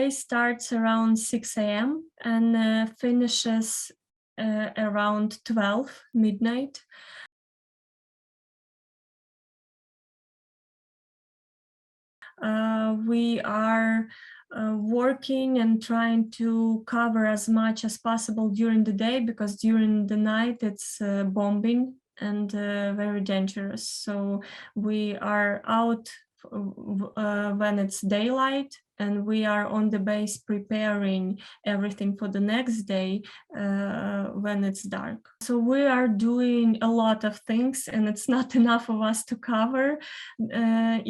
day starts around 6 a.m. and finishes around 12 midnight. We are working and trying to cover as much as possible during the day, because during the night it's bombing and very dangerous. So we are out when it's daylight, and we are on the base preparing everything for the next day when it's dark. So we are doing a lot of things, and it's not enough of us to cover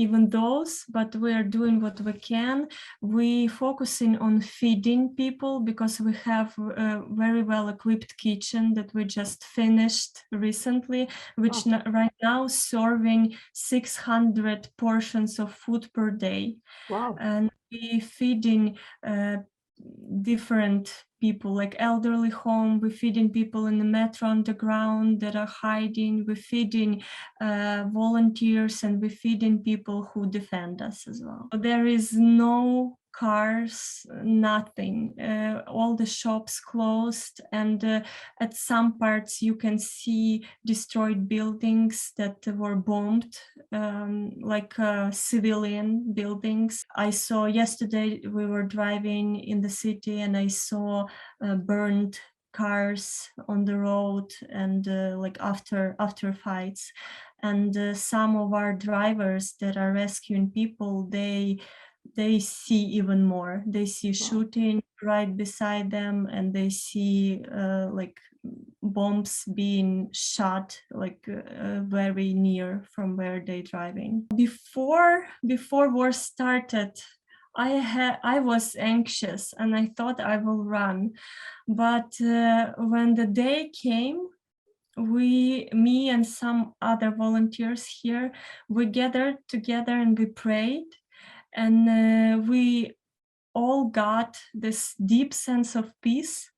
even those, but we are doing what we can. We focusing on feeding people, because we have a very well-equipped kitchen that we just finished recently, which right now serving 600 portions of food per day. Wow. And we feeding different people, like elderly home. We're feeding people in the metro underground that are hiding. We're feeding volunteers, and we're feeding people who defend us as well. There is no cars, nothing. All the shops closed, and at some parts you can see destroyed buildings that were bombed, like civilian buildings. I saw yesterday, we were driving in the city, and I saw burned cars on the road, and like after fights. And some of our drivers that are rescuing people, they see even more. They see shooting right beside them, and they see like bombs being shot like very near from where they're driving. Before war started, I was anxious, and I thought I will run. But when the day came, me and some other volunteers here, we gathered together and we prayed, and we all got this deep sense of peace,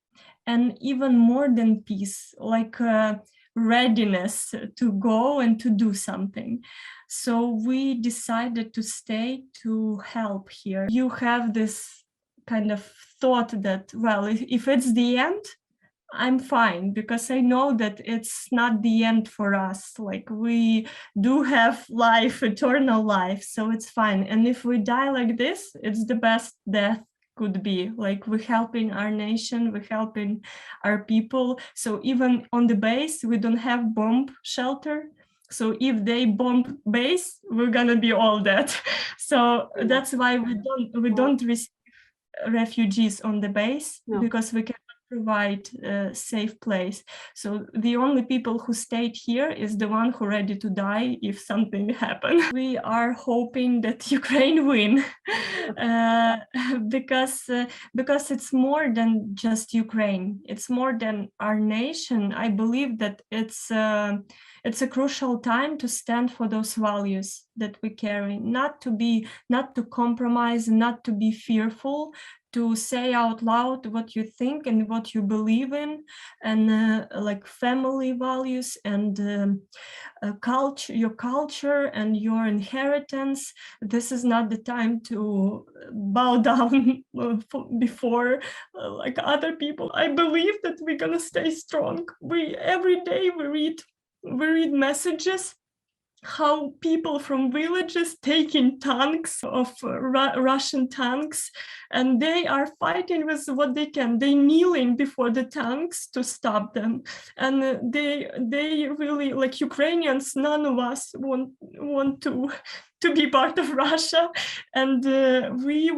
and even more than peace, like readiness to go and to do something. So we decided to stay to help here. You have this kind of thought that, well, if it's the end, I'm fine, because I know that it's not the end for us. Like, we do have life, eternal life, so it's fine. And if we die like this, it's the best death could be. Like, we're helping our nation, we're helping our people. So even on the base, we don't have bomb shelter. So if they bomb base, we're gonna be all dead. So that's why we don't receive refugees on the base, because we cannot provide a safe place. So the only people who stayed here is the one who ready to die if something happened. We are hoping that Ukraine win, because it's more than just Ukraine. It's more than our nation. I believe that it's a crucial time to stand for those values that we carry, not to compromise, not to be fearful, to say out loud what you think and what you believe in, and like family values and your culture and your inheritance. This is not the time to bow down before like other people. I believe that we're gonna stay strong. Every day we read messages how people from villages taking tanks of Russian tanks, and they are fighting with what they can. They kneeling before the tanks to stop them, and they really, like Ukrainians, none of us want to be part of Russia, and we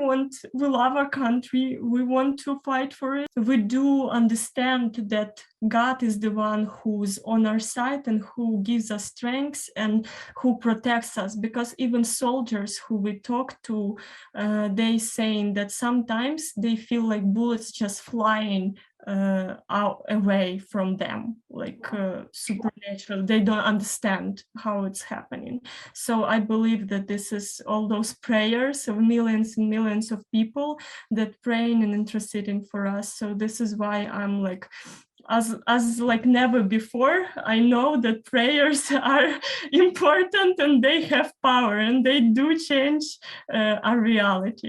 love our country, we want to fight for it. We do understand that God is the one who's on our side and who gives us strength and who protects us, because even soldiers who we talk to, they saying that sometimes they feel like bullets just flying out away from them, like supernatural. They don't understand how it's happening. So I believe that this is all those prayers of millions and millions of people that praying and interceding for us. So this is why I'm like, as like never before, I know that prayers are important and they have power and they do change our reality.